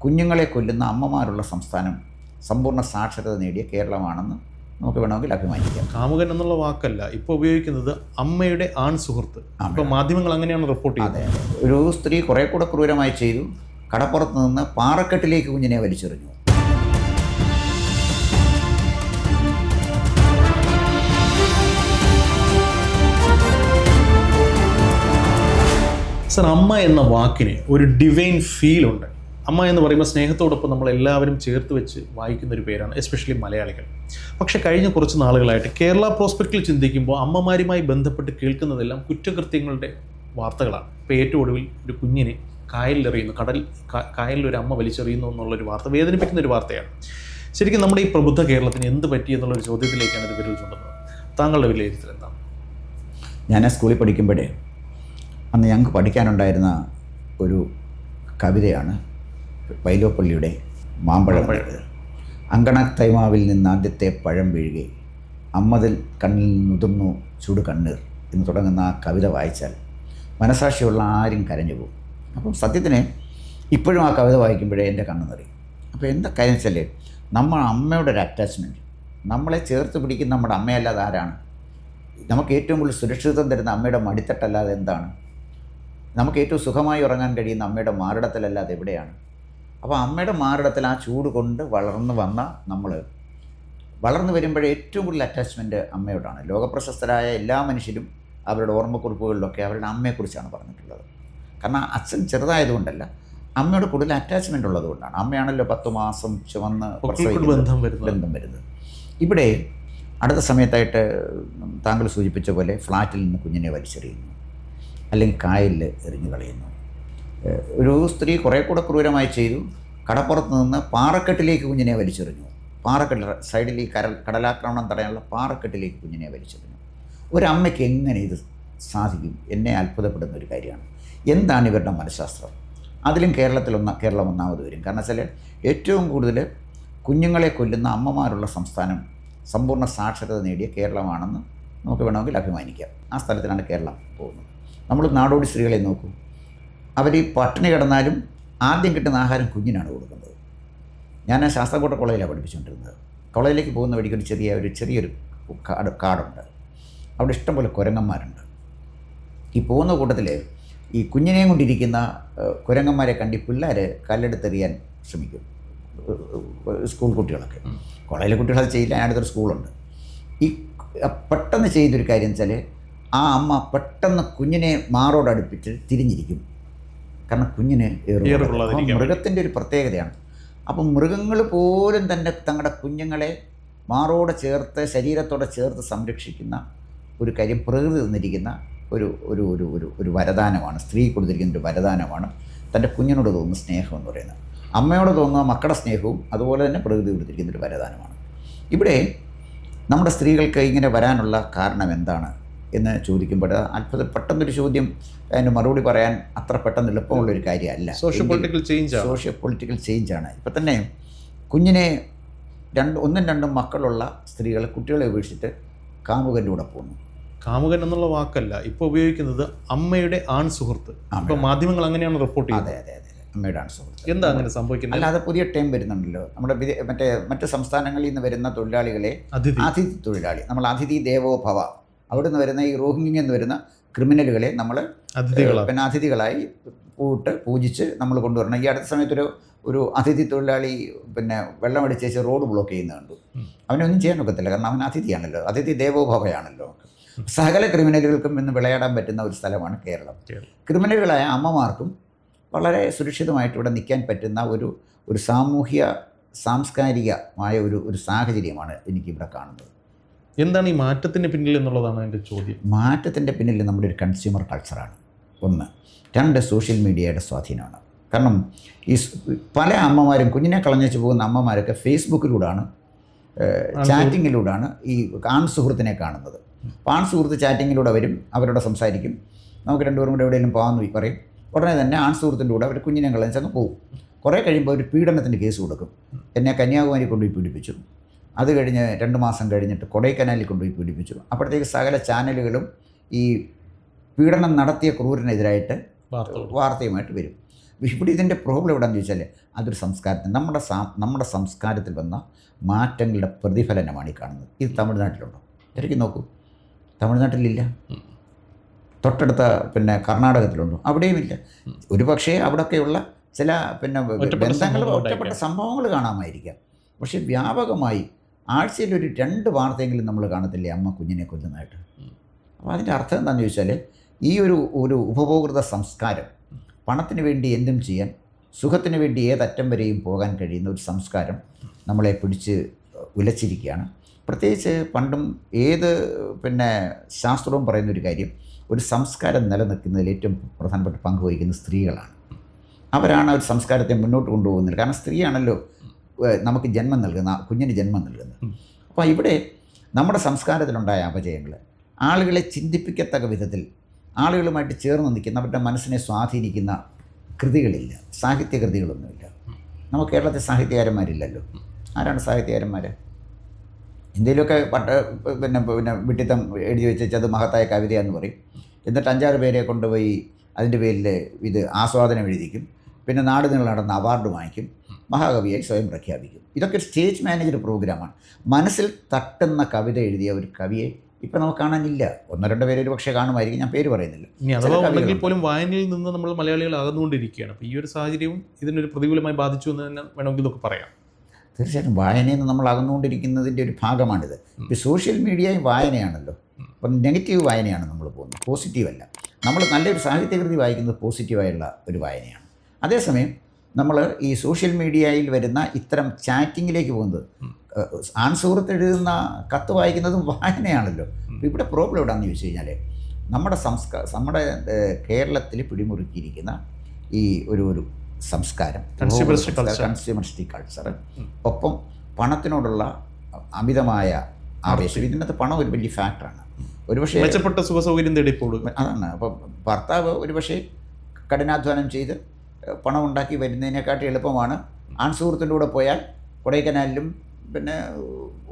കുഞ്ഞുങ്ങളെ കൊല്ലുന്ന അമ്മമാരുള്ള സംസ്ഥാനം സമ്പൂർണ്ണ സാക്ഷരത നേടിയ കേരളമാണെന്ന് നമുക്ക് വേണമെങ്കിൽ അഭിമാനിക്കാം. കാമുകൻ എന്നുള്ള വാക്കല്ല ഇപ്പോൾ ഉപയോഗിക്കുന്നത്, അമ്മയുടെ ആൺ സുഹൃത്ത്. ഇപ്പോൾ മാധ്യമങ്ങൾ അങ്ങനെയാണ് റിപ്പോർട്ട് ചെയ്യുന്നത്. ഒരു സ്ത്രീ കുറെ കൂടെ ക്രൂരമായി ചെയ്തു. കടപ്പുറത്ത് നിന്ന് പാറക്കെട്ടിലേക്ക് കുഞ്ഞിനെ വലിച്ചെറിഞ്ഞു. സർ, അമ്മ എന്ന വാക്കിന് ഒരു ഡിവൈൻ ഫീലുണ്ട്. അമ്മ എന്ന് പറയുമ്പോൾ സ്നേഹത്തോടൊപ്പം നമ്മൾ എല്ലാവരും ചേർത്ത് വെച്ച് വായിക്കുന്ന ഒരു പേരാണ്, എസ്പെഷ്യലി മലയാളികൾ. പക്ഷേ കഴിഞ്ഞ കുറച്ച് നാളുകളായിട്ട് കേരള പ്രോസ്പെക്റ്റിൽ ചിന്തിക്കുമ്പോൾ അമ്മമാരുമായി ബന്ധപ്പെട്ട് കേൾക്കുന്നതെല്ലാം കുറ്റകൃത്യങ്ങളുടെ വാർത്തകളാണ്. ഇപ്പോൾ ഏറ്റവും ഒടുവിൽ ഒരു കുഞ്ഞിനെ കായലിലെറിയുന്നു, കായലിൽ ഒരു അമ്മ വലിച്ചെറിയുന്നു എന്നുള്ളൊരു വാർത്ത വേദനിപ്പിക്കുന്ന ഒരു വാർത്തയാണ്. ശരിക്കും നമ്മുടെ ഈ പ്രബുദ്ധ കേരളത്തിന് എന്ത് പറ്റി എന്നുള്ളൊരു ചോദ്യത്തിലേക്കാണ് ഇത് വിരൽ ചൂണ്ടുന്നത്. താങ്കളുടെ വിലയിരുത്തൽ എന്താണ്? ഞാൻ സ്കൂളിൽ പഠിക്കുമ്പോഴേ അന്ന് ഞങ്ങൾക്ക് പഠിക്കാനുണ്ടായിരുന്ന ഒരു കവിതയാണ് വൈലോപ്പള്ളിയുടെ മാമ്പഴം. അങ്കണത്തൈമാവിൽ നിന്ന് ആദ്യത്തെ പഴം വീഴുകെ അമ്മതിൽ കണ്ണിൽ നുതിർന്നു ചൂട് കണ്ണീർ എന്ന് തുടങ്ങുന്ന ആ കവിത വായിച്ചാൽ മനസാക്ഷിയുള്ള ആരും കരഞ്ഞു പോകും. അപ്പം സത്യത്തിന് ഇപ്പോഴും ആ കവിത വായിക്കുമ്പോഴേ എൻ്റെ കണ്ണ് നിറയും. അപ്പോൾ എന്താ കാര്യം വെച്ചാൽ, നമ്മൾ അമ്മയുടെ ഒരു അറ്റാച്ച്മെൻറ്റ്, നമ്മളെ ചേർത്ത് പിടിക്കുന്ന നമ്മുടെ അമ്മയല്ലാതെ ആരാണ്? നമുക്ക് ഏറ്റവും കൂടുതൽ സുരക്ഷിതത്വം തരുന്ന അമ്മയുടെ മടിത്തട്ടല്ലാതെ എന്താണ്? നമുക്ക് ഏറ്റവും സുഖമായി ഉറങ്ങാൻ കഴിയുന്ന അമ്മയുടെ മാറിടത്തിലല്ലാതെ എവിടെയാണ്? അപ്പോൾ അമ്മയുടെ മാറിടത്തിൽ ആ ചൂട് കൊണ്ട് വളർന്നു വന്ന നമ്മൾ വളർന്നു വരുമ്പോഴേ ഏറ്റവും കൂടുതൽ അറ്റാച്ച്മെൻറ്റ് അമ്മയോടാണ്. ലോകപ്രശസ്തരായ എല്ലാ മനുഷ്യരും അവരുടെ ഓർമ്മക്കുറിപ്പുകളിലൊക്കെ അവരുടെ അമ്മയെക്കുറിച്ചാണ് പറഞ്ഞിട്ടുള്ളത്. കാരണം അച്ഛൻ ചെറുതായതുകൊണ്ടല്ല, അമ്മയോട് കൂടുതൽ അറ്റാച്ച്മെൻ്റ് ഉള്ളതുകൊണ്ടാണ്. അമ്മയാണല്ലോ 10 മാസം ചുവന്ന് ബന്ധം വരുന്നത്. ഇവിടെ അടുത്ത സമയത്തായിട്ട് താങ്കൾ സൂചിപ്പിച്ച പോലെ ഫ്ലാറ്റിൽ നിന്ന് കുഞ്ഞിനെ വലിച്ചെറിയുന്നു, അല്ലെങ്കിൽ കായലിൽ എറിഞ്ഞു കളയുന്നു. ഒരു സ്ത്രീ കുറേ കൂടെ ക്രൂരമായി ചെയ്തു. കടപ്പുറത്ത് നിന്ന് പാറക്കെട്ടിലേക്ക് കുഞ്ഞിനെ വലിച്ചെറിഞ്ഞു. പാറക്കെട്ടിൽ സൈഡിൽ ഈ കടലാക്രമണം തടയാനുള്ള പാറക്കെട്ടിലേക്ക് കുഞ്ഞിനെ വലിച്ചെറിഞ്ഞു. ഒരമ്മയ്ക്ക് എങ്ങനെ ഇത് സാധിക്കും? എന്നെ അത്ഭുതപ്പെടുന്ന ഒരു കാര്യമാണ്. എന്താണ് ഇവരുടെ മനഃശാസ്ത്രം? അതിലും കേരളം ഒന്നാമത് വരും. കാരണം വെച്ചാൽ ഏറ്റവും കൂടുതൽ കുഞ്ഞുങ്ങളെ കൊല്ലുന്ന അമ്മമാരുള്ള സംസ്ഥാനം സമ്പൂർണ്ണ സാക്ഷരത നേടിയ കേരളമാണെന്ന് നമുക്ക് വേണമെങ്കിൽ അഭിമാനിക്കാം. ആ സ്ഥലത്തിലാണ് കേരളം പോകുന്നത്. നമ്മൾ നാടോടി സ്ത്രീകളെ നോക്കൂ. അവർ ഈ പട്ടിണി കിടന്നാലും ആദ്യം കിട്ടുന്ന ആഹാരം കുഞ്ഞിനാണ് കൊടുക്കുന്നത്. ഞാൻ ശാസ്താംകോട്ട കോളേജിലാണ് പഠിപ്പിച്ചുകൊണ്ടിരുന്നത്. കോളേജിലേക്ക് പോകുന്ന വഴിക്ക് ചെറിയൊരു കാടുണ്ട്. അവിടെ ഇഷ്ടംപോലെ കുരങ്ങന്മാരുണ്ട്. ഈ പോകുന്ന കൂട്ടത്തിൽ ഈ കുഞ്ഞിനെയും കൊണ്ടിരിക്കുന്ന കുരങ്ങന്മാരെ കണ്ടി പിള്ളേർ കല്ലെടുത്തെറിയാൻ ശ്രമിക്കും. സ്കൂൾ കുട്ടികളൊക്കെ, കോളേജിലെ കുട്ടികൾ അത് ചെയ്യില്ല. അടുത്തൊരു സ്കൂളുണ്ട്. ഈ പെട്ടെന്ന് ചെയ്തൊരു കാര്യം വെച്ചാൽ, ആ അമ്മ പെട്ടെന്ന് കുഞ്ഞിനെ മാറോടടുപ്പിച്ച് തിരിഞ്ഞിരിക്കും. കാരണം കുഞ്ഞിന് മൃഗത്തിൻ്റെ ഒരു പ്രത്യേകതയാണ്. അപ്പം മൃഗങ്ങൾ പോലും തന്നെ തങ്ങളുടെ കുഞ്ഞുങ്ങളെ മാറോടെ ചേർത്ത് ശരീരത്തോടെ ചേർത്ത് സംരക്ഷിക്കുന്ന ഒരു കാര്യം പ്രകൃതി തന്നിരിക്കുന്ന ഒരു വരദാനമാണ്. സ്ത്രീ കൊടുത്തിരിക്കുന്ന ഒരു വരദാനമാണ് തൻ്റെ കുഞ്ഞിനോട് തോന്നുന്ന സ്നേഹം എന്ന് പറയുന്നത്. അമ്മയോട് തോന്നുന്ന മക്കളുടെ സ്നേഹവും അതുപോലെ തന്നെ പ്രകൃതി കൊടുത്തിരിക്കുന്ന ഒരു വരദാനമാണ്. ഇവിടെ നമ്മുടെ സ്ത്രീകൾക്ക് ഇങ്ങനെ വരാനുള്ള കാരണം എന്താണ് എന്ന് ചോദിക്കുമ്പോൾ പെട്ടെന്നൊരു ചോദ്യം, അതിന് മറുപടി പറയാൻ അത്ര പെട്ടെന്ന് എളുപ്പമുള്ളൊരു കാര്യമല്ല. സോഷ്യോ പൊളിറ്റിക്കൽ ചേഞ്ചാണ്. ഇപ്പം തന്നെ കുഞ്ഞിനെ ഒന്നും രണ്ടും മക്കളുള്ള സ്ത്രീകൾ കുട്ടികളെ ഉപേക്ഷിച്ചിട്ട് കാമുകൻ്റെ കൂടെ പോകുന്നു. കാമുകൻ എന്നുള്ള വാക്കല്ല ഇപ്പോൾ ഉപയോഗിക്കുന്നത്, അമ്മയുടെ ആൺ സുഹൃത്ത്. ഇപ്പോൾ മാധ്യമങ്ങൾ അങ്ങനെയാണ് റിപ്പോർട്ട് ചെയ്യുന്നത്. അതെ, അമ്മയുടെ ആൺ സുഹൃത്ത്. എന്താ അങ്ങനെ സംഭവിക്കുന്നത്? അല്ലാതെ പുതിയ ടൈം വരുന്നുണ്ടല്ലോ. നമ്മുടെ മറ്റ് സംസ്ഥാനങ്ങളിൽ നിന്ന് വരുന്ന തൊഴിലാളികളെ അതിഥി തൊഴിലാളി, നമ്മൾ അതിഥി ദേവോ ഭവ, അവിടെ നിന്ന് വരുന്ന ഈ റോഹിംഗ്യ എന്ന് വരുന്ന ക്രിമിനലുകളെ നമ്മൾ അതിഥികളായി പൂജിച്ച് നമ്മൾ കൊണ്ടുവരണം. ഈ അടുത്ത സമയത്തൊരു അതിഥി തൊഴിലാളി വെള്ളം അടിച്ചേച്ച് റോഡ് ബ്ലോക്ക് ചെയ്യുന്നത് കണ്ടു. അവനൊന്നും ചെയ്യാൻ ഒക്കത്തില്ല, കാരണം അവൻ അതിഥിയാണല്ലോ, അതിഥി ദേവോ ഭവയാണല്ലോ. സകല ക്രിമിനലുകൾക്കും ഇന്ന് വിളയാടാൻ പറ്റുന്ന ഒരു സ്ഥലമാണ് കേരളം. ക്രിമിനലുകളായ അമ്മമാർക്കും വളരെ സുരക്ഷിതമായിട്ട് ഇവിടെ നിൽക്കാൻ പറ്റുന്ന ഒരു സാമൂഹ്യ സാംസ്കാരികമായ ഒരു സാഹചര്യമാണ് എനിക്കിവിടെ കാണുന്നത്. എന്താണ് ഈ മാറ്റത്തിൻ്റെ പിന്നിൽ എന്നുള്ളതാണ് എൻ്റെ ചോദ്യം. മാറ്റത്തിൻ്റെ പിന്നിൽ നമ്മുടെ ഒരു കൺസ്യൂമർ കൾച്ചറാണ് ഒന്ന്. 2, സോഷ്യൽ മീഡിയയുടെ സ്വാധീനമാണ്. കാരണം ഈ പല അമ്മമാരും കുഞ്ഞിനെ കളഞ്ഞു പോകുന്ന അമ്മമാരൊക്കെ ഫേസ്ബുക്കിലൂടെയാണ്, ചാറ്റിങ്ങിലൂടെയാണ് ഈ ആൺ സുഹൃത്തിനെ കാണുന്നത്. അപ്പോൾ ആൺ സുഹൃത്ത് ചാറ്റിങ്ങിലൂടെ വരും, അവരോട് സംസാരിക്കും, നമുക്ക് രണ്ടുപേരും കൂടെ എവിടെയെങ്കിലും പോകാമെന്ന് പറയും. ഉടനെ തന്നെ ആൺ സുഹൃത്തിൻ്റെ കൂടെ അവർ കുഞ്ഞിനെ കളഞ്ഞങ്ങ് പോകും. കുറേ കഴിയുമ്പോൾ ഒരു പീഡനത്തിൻ്റെ കേസ് കൊടുക്കും. എന്നെ കന്യാകുമാരി കൊണ്ടുപോയി പീഡിപ്പിച്ചു, അത് കഴിഞ്ഞ് 2 മാസം കഴിഞ്ഞിട്ട് കൊടൈക്കനാലിൽ കൊണ്ടുപോയി പീഡിപ്പിച്ചു. അപ്പോഴത്തേക്ക് സകല ചാനലുകളും ഈ പീഡനം നടത്തിയ ക്രൂരനെതിരായിട്ട് വാർത്തയുമായിട്ട് വരും. ഇവിടെ ഇതിൻ്റെ പ്രോബ്ലം എവിടെയെന്ന് ചോദിച്ചാൽ അതൊരു സംസ്കാരത്തിൽ നമ്മുടെ സംസ്കാരത്തിൽ വന്ന മാറ്റങ്ങളുടെ പ്രതിഫലനമാണ് ഈ കാണുന്നത്. ഇത് തമിഴ്നാട്ടിലുണ്ടോ? തിരക്കി നോക്കൂ, തമിഴ്നാട്ടിലില്ല. തൊട്ടടുത്ത പിന്നെ കർണാടകത്തിലുണ്ടോ? അവിടെയുമില്ല. ഒരു പക്ഷേ അവിടെയൊക്കെയുള്ള ചില പിന്നെ ബന്ധങ്ങൾ, ഒറ്റപ്പെട്ട സംഭവങ്ങൾ കാണാമായിരിക്കാം. പക്ഷേ വ്യാപകമായി ആഴ്ചയിൽ ഒരു 2 വാർത്തയെങ്കിലും നമ്മൾ കാണത്തില്ലേ അമ്മ കുഞ്ഞിനെ കൊല്ലുന്നതായിട്ട്? അപ്പോൾ അതിൻ്റെ അർത്ഥം എന്താണെന്ന് ചോദിച്ചാൽ ഈ ഒരു ഉപഭോക്തൃ സംസ്കാരം, പണത്തിന് വേണ്ടി എന്തും ചെയ്യാൻ, സുഖത്തിന് വേണ്ടി ഏതറ്റം വരെയും പോകാൻ കഴിയുന്ന ഒരു സംസ്കാരം നമ്മളെ പിടിച്ച് ഉലച്ചിരിക്കുകയാണ്. പ്രത്യേകിച്ച് പണ്ടും ഏത് പിന്നെ ശാസ്ത്രവും പറയുന്നൊരു കാര്യം, ഒരു സംസ്കാരം നിലനിൽക്കുന്നതിൽ ഏറ്റവും പ്രധാനപ്പെട്ട പങ്ക് വഹിക്കുന്ന സ്ത്രീകളാണ്. അവരാണ് ഒരു സംസ്കാരത്തെ മുന്നോട്ട് കൊണ്ടുപോകുന്നത്. കാരണം സ്ത്രീയാണല്ലോ നമുക്ക് ജന്മം നൽകുന്ന, കുഞ്ഞിന് ജന്മം നൽകുന്നത്. അപ്പോൾ ഇവിടെ നമ്മുടെ സംസ്കാരത്തിലുണ്ടായ അപജയങ്ങൾ ആളുകളെ ചിന്തിപ്പിക്കത്തക്ക വിധത്തിൽ ആളുകളുമായിട്ട് ചേർന്ന് നിൽക്കുന്ന, അവരുടെ മനസ്സിനെ സ്വാധീനിക്കുന്ന കൃതികളില്ല, സാഹിത്യകൃതികളൊന്നുമില്ല. നമുക്ക് കേരളത്തിൽ സാഹിത്യകാരന്മാരില്ലല്ലോ. ആരാണ് സാഹിത്യകാരന്മാർ? ഇന്ത്യയിലൊക്കെ പിന്നെ വിട്ടിത്തം എഴുതി വെച്ച് അത് മഹത്തായ കവിതയാണെന്ന് പറയും. എന്നിട്ട് 5-6 പേരെ കൊണ്ടുപോയി അതിൻ്റെ പേരിൽ ഇത് ആസ്വാദനം എഴുതിക്കും. പിന്നെ നാട് നീളം നടന്ന അവാർഡ് വാങ്ങിക്കും, മഹാകവിയായി സ്വയം പ്രഖ്യാപിക്കും. ഇതൊക്കെ ഒരു സ്റ്റേജ് മാനേജർ പ്രോഗ്രാമാണ്. മനസ്സിൽ തട്ടുന്ന കവിത എഴുതിയ ഒരു കവിയെ ഇപ്പം നമുക്ക് കാണാനില്ല. 1-2 പേര് ഒരു പക്ഷേ കാണുമായിരിക്കും, ഞാൻ പേര് പറയുന്നില്ല. അല്ലെങ്കിൽ പോലും വായനയിൽ നിന്ന് നമ്മൾ മലയാളികൾ അകന്നുകൊണ്ടിരിക്കുകയാണ്. അപ്പോൾ ഈ ഒരു സാഹചര്യവും ഇതിനൊരു പ്രതികൂലമായി ബാധിച്ചു എന്ന് തന്നെ വേണമെങ്കിൽ ഇതൊക്കെ പറയാം. തീർച്ചയായിട്ടും വായനയിൽ നിന്ന് നമ്മൾ അകന്നുകൊണ്ടിരിക്കുന്നതിൻ്റെ ഒരു ഭാഗമാണിത്. ഇപ്പോൾ സോഷ്യൽ മീഡിയയും വായനയാണല്ലോ. അപ്പം നെഗറ്റീവ് വായനയാണ് നമ്മൾ പോകുന്നത്, പോസിറ്റീവല്ല. നമ്മൾ നല്ലൊരു സാഹിത്യകൃതി വായിക്കുന്നത് പോസിറ്റീവായുള്ള ഒരു വായനയാണ്. അതേസമയം നമ്മൾ ഈ സോഷ്യൽ മീഡിയയിൽ വരുന്ന ഇത്തരം ചാറ്റിങ്ങിലേക്ക് പോകുന്നത്, ആൺസുഹൃത്ത് എഴുതുന്ന കത്ത് വായിക്കുന്നതും വായനയാണല്ലോ. ഇവിടെ പ്രോബ്ലം എവിടെയാണെന്ന് ചോദിച്ചു കഴിഞ്ഞാൽ നമ്മുടെ കേരളത്തിൽ പിടിമുറുക്കിയിരിക്കുന്ന ഈ ഒരു സംസ്കാരം, കൺസ്യൂമറിസ്റ്റിക് കൾച്ചർ, ഒപ്പം പണത്തിനോടുള്ള അമിതമായ ആവേശം. ഇതിനകത്ത് പണം ഒരു വലിയ ഫാക്ടറാണ്. ഒരുപക്ഷെ മെച്ചപ്പെട്ട സുഖസൗകര്യം തേടിപ്പോടും. അതാണ്. അപ്പം ഭർത്താവ് ഒരുപക്ഷെ കഠിനാധ്വാനം ചെയ്ത് പണം ഉണ്ടാക്കി വരുന്നതിനെക്കാട്ടി എളുപ്പമാണ് ആൺസുഹൃത്തിൻ്റെ കൂടെ പോയാൽ കൊടൈക്കനാലിലും പിന്നെ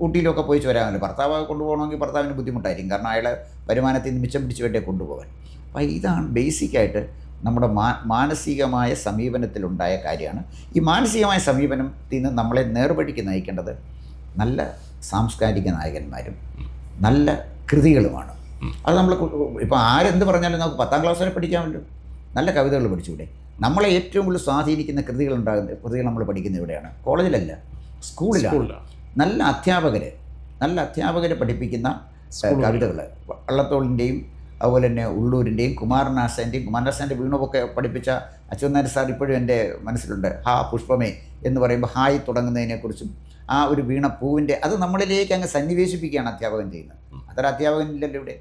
ഊട്ടിയിലൊക്കെ പോയി വരാമല്ലോ. ഭർത്താവ് കൊണ്ടുപോകണമെങ്കിൽ ഭർത്താവിന് ബുദ്ധിമുട്ടായിരിക്കും, കാരണം അയാളെ വരുമാനത്തിൽ നിന്ന് മിച്ചം പിടിച്ച് വേണ്ടേ കൊണ്ടുപോകാൻ. അപ്പോൾ ഇതാണ് ബേസിക്കായിട്ട് നമ്മുടെ മാനസികമായ സമീപനത്തിലുണ്ടായ കാര്യമാണ്. ഈ മാനസികമായ സമീപനത്തിൽ നിന്ന് നമ്മളെ നേർവഴിക്ക് നയിക്കേണ്ടത് നല്ല സാംസ്കാരിക നായകന്മാരും നല്ല കൃതികളുമാണ്. അത് നമ്മൾ ഇപ്പോൾ ആരെന്ത് പറഞ്ഞാലും നമുക്ക് 10ാം ക്ലാസ് വരെ പഠിക്കാമല്ലോ. നല്ല കവിതകൾ പഠിച്ചുകൂടെ? നമ്മളെ ഏറ്റവും കൂടുതൽ സ്വാധീനിക്കുന്ന കൃതികൾ നമ്മൾ പഠിക്കുന്നത് എവിടെയാണ്? കോളേജിലല്ല, സ്കൂളിലാണ്. നല്ല അധ്യാപകരെ പഠിപ്പിക്കുന്ന കവിതകൾ, വള്ളത്തോളിൻ്റെയും അതുപോലെ തന്നെ ഉള്ളൂരിൻ്റെയും കുമാരനാശാൻ്റെ വീണുമൊക്കെ പഠിപ്പിച്ച അച്യുതനായർ സാർ ഇപ്പോഴും എൻ്റെ മനസ്സിലുണ്ട്. ഹാ പുഷ്പമേ എന്ന് പറയുമ്പോൾ ഹായ് തുടങ്ങുന്നതിനെക്കുറിച്ചും ആ ഒരു വീണ പൂവിൻ്റെ അത് നമ്മളിലേക്ക് അങ്ങ് സന്നിവേശിപ്പിക്കുകയാണ് അധ്യാപകൻ ചെയ്യുന്നത്. അത്തരം അധ്യാപകനില്ലല്ലോ ഇവിടെ,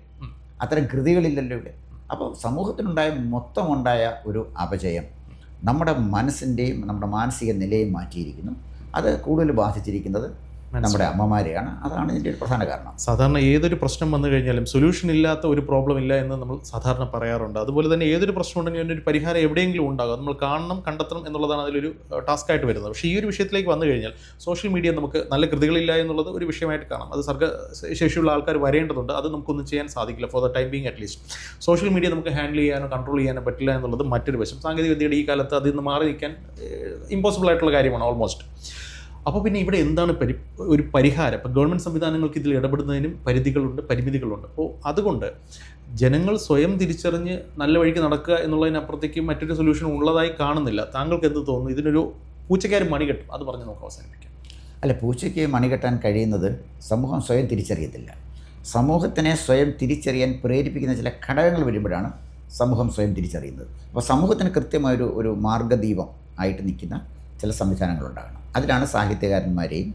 അത്തരം കൃതികളില്ലല്ലോ ഇവിടെ. അപ്പോൾ സമൂഹത്തിനുണ്ടായ മൊത്തമുണ്ടായ ഒരു അപജയം നമ്മുടെ മനസ്സിൻ്റെയും നമ്മുടെ മാനസിക നിലയും മാറ്റിയിരിക്കുന്നു. അത് കൂടുതൽ ബാധിച്ചിരിക്കുന്നത് നമ്മുടെ അമ്മമാരെയാണ്. അതാണ് ഇതിൻ്റെ ഒരു പ്രധാന കാരണം. സാധാരണ ഏതൊരു പ്രശ്നം വന്നു കഴിഞ്ഞാലും സൊല്യൂഷൻ ഇല്ലാത്ത ഒരു പ്രോബ്ലം ഇല്ല എന്ന് നമ്മൾ സാധാരണ പറയാറുണ്ട്. അതുപോലെ തന്നെ ഏതൊരു പ്രശ്നം ഉണ്ടെങ്കിൽ അതിനൊരു പരിഹാരം എവിടെയെങ്കിലും ഉണ്ടാകും. നമ്മൾ കാണണം, കണ്ടെത്തണം എന്നുള്ളതാണ് അതിലൊരു ടാസ്ക്കായിട്ട് വരുന്നത്. പക്ഷേ ഈ ഒരു വിഷയത്തിലേക്ക് വന്നു കഴിഞ്ഞാൽ സോഷ്യൽ മീഡിയ നമുക്ക് നല്ല കൃതികളില്ല എന്നുള്ളത് ഒരു വിഷയമായിട്ട് കാണാം. അത് ശേഷിയുള്ള ആൾക്കാർ വരേണ്ടതുണ്ട്. അത് നമുക്കൊന്നും ചെയ്യാൻ സാധിക്കില്ല for the time being at least. Social media നമുക്ക് ഹാൻഡിൽ ചെയ്യാനോ കൺട്രോൾ ചെയ്യാനോ പറ്റില്ല എന്നുള്ളത് മറ്റൊരു വശം. സാങ്കേതികവിദ്യയുടെ ഈ കാലത്ത് അതിൽ നിന്ന് മാറി നിൽക്കാൻ ഇമ്പോസിബിൾ ആയിട്ടുള്ള കാര്യമാണ് ഓൾമോസ്റ്റ്. അപ്പോൾ പിന്നെ ഇവിടെ എന്താണ് ഒരു പരിഹാരം? ഇപ്പോൾ ഗവൺമെൻറ് സംവിധാനങ്ങൾക്ക് ഇതിൽ ഇടപെടുന്നതിനും പരിധികളുണ്ട്, പരിമിതികളുണ്ട്. അപ്പോൾ അതുകൊണ്ട് ജനങ്ങൾ സ്വയം തിരിച്ചറിഞ്ഞ് നല്ല വഴിക്ക് നടക്കുക എന്നുള്ളതിനപ്പുറത്തേക്ക് മറ്റൊരു സൊല്യൂഷൻ ഉള്ളതായി കാണുന്നില്ല. താങ്കൾക്ക് എന്ത് തോന്നുന്നു? ഇതിനൊരു പൂച്ചയ്ക്കാർ മണികെട്ടും, അത് പറഞ്ഞ് നമുക്ക് അവസാനിപ്പിക്കാം. അല്ല, പൂച്ചയ്ക്ക് മണികെട്ടാൻ കഴിയുന്നത് സമൂഹം സ്വയം തിരിച്ചറിയത്തില്ല. സമൂഹത്തിനെ സ്വയം തിരിച്ചറിയാൻ പ്രേരിപ്പിക്കുന്ന ചില ഘടകങ്ങൾ വരുമ്പോഴാണ് സമൂഹം സ്വയം തിരിച്ചറിയുന്നത്. അപ്പോൾ സമൂഹത്തിന് കൃത്യമായൊരു മാർഗ്ഗദീപം ആയിട്ട് നിൽക്കുന്ന ചില സംവിധാനങ്ങളുണ്ടാകണം. അതിലാണ് സാഹിത്യകാരന്മാരെയും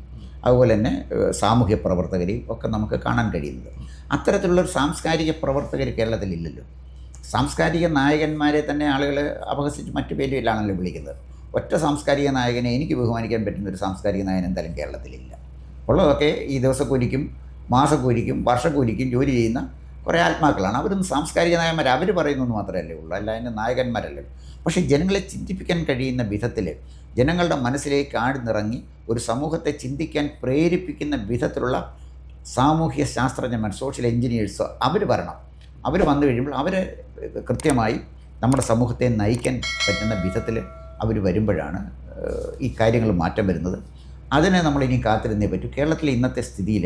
അതുപോലെ തന്നെ സാമൂഹ്യ പ്രവർത്തകരെയും ഒക്കെ നമുക്ക് കാണാൻ കഴിയുന്നത്. അത്തരത്തിലുള്ളൊരു സാംസ്കാരിക പ്രവർത്തകർ കേരളത്തിലില്ലല്ലോ. സാംസ്കാരിക നായകന്മാരെ തന്നെ ആളുകൾ അപഹസിച്ച് മറ്റു പേരിലാണല്ലോ വിളിക്കുന്നത്. ഒറ്റ സാംസ്കാരിക നായകനെ എനിക്ക് ബഹുമാനിക്കാൻ പറ്റുന്ന ഒരു സാംസ്കാരിക നായകൻ എന്തായാലും കേരളത്തിലില്ല. ഉള്ളതൊക്കെ ഈ ദിവസക്കൂലിക്കും മാസക്കൂലിക്കും വർഷക്കൂലിക്കും ജോലി ചെയ്യുന്ന കുറേ ആത്മാക്കളാണ്. അവരൊന്നും സാംസ്കാരിക നായകന്മാർ അവർ പറയുന്നതെന്ന് മാത്രമല്ലേ ഉള്ളൂ, അല്ല അതിൻ്റെ നായകന്മാരല്ലേ. പക്ഷേ ജനങ്ങളെ ചിന്തിപ്പിക്കാൻ കഴിയുന്ന വിധത്തിൽ, ജനങ്ങളുടെ മനസ്സിലേക്ക് ആഴ്ന്നിറങ്ങി ഒരു സമൂഹത്തെ ചിന്തിക്കാൻ പ്രേരിപ്പിക്കുന്ന വിധത്തിലുള്ള സാമൂഹ്യ ശാസ്ത്രജ്ഞന്മാർ, സോഷ്യൽ എഞ്ചിനീയേഴ്സ് അവർ വരണം. അവർ വന്നു കഴിയുമ്പോൾ അവർ കൃത്യമായി നമ്മുടെ സമൂഹത്തെ നയിക്കാൻ പറ്റുന്ന വിധത്തിൽ അവർ വരുമ്പോഴാണ് ഈ കാര്യങ്ങൾ മാറ്റം വരുന്നത്. അതിനെ നമ്മളിനി കാത്തിരുന്നേ പറ്റൂ. കേരളത്തിലെ ഇന്നത്തെ സ്ഥിതിയിൽ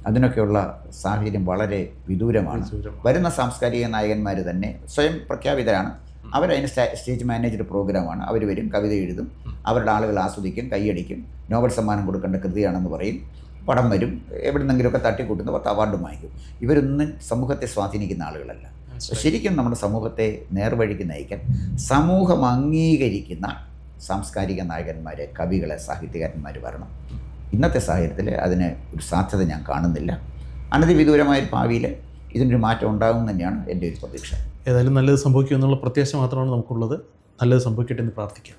അതിനൊക്കെയുള്ള സാഹചര്യം വളരെ വിദൂരമാണ്. വരുന്ന സാംസ്കാരിക നായകന്മാർ തന്നെ സ്വയം പ്രഖ്യാപിതരാണ്. അവരതിന് സ്റ്റേജ് മാനേജ്ഡ് പ്രോഗ്രാമാണ്. അവർ വരും, കവിത എഴുതും, അവരുടെ ആളുകൾ ആസ്വദിക്കും, കൈയടിക്കും, നോബൽ സമ്മാനം കൊടുക്കേണ്ട കൃതിയാണെന്ന് പറയും, പടം വരും, എവിടുന്നെങ്കിലുമൊക്കെ തട്ടിക്കൂട്ടുന്ന 10 അവാർഡും വാങ്ങിക്കും. ഇവരൊന്നും സമൂഹത്തെ സ്വാധീനിക്കുന്ന ആളുകളല്ല. ശരിക്കും നമ്മുടെ സമൂഹത്തെ നേർവഴിക്ക് നയിക്കാൻ സമൂഹം അംഗീകരിക്കുന്ന സാംസ്കാരിക നായകന്മാരെ, കവികളെ, സാഹിത്യകാരന്മാർ വരണം. ഇന്നത്തെ സാഹചര്യത്തിൽ അതിന് ഒരു സാധ്യത ഞാൻ കാണുന്നില്ല. അനധിവിദൂരമായ ഭാവിയിൽ ഇതിനൊരു മാറ്റം ഉണ്ടാകും തന്നെയാണ് എൻ്റെ ഒരു പ്രതീക്ഷ. ഏതായാലും നല്ലത് സംഭവിക്കും എന്നുള്ള പ്രത്യാശ മാത്രമാണ് നമുക്കുള്ളത്. നല്ലത് സംഭവിക്കട്ടെ എന്ന് പ്രാർത്ഥിക്കാം.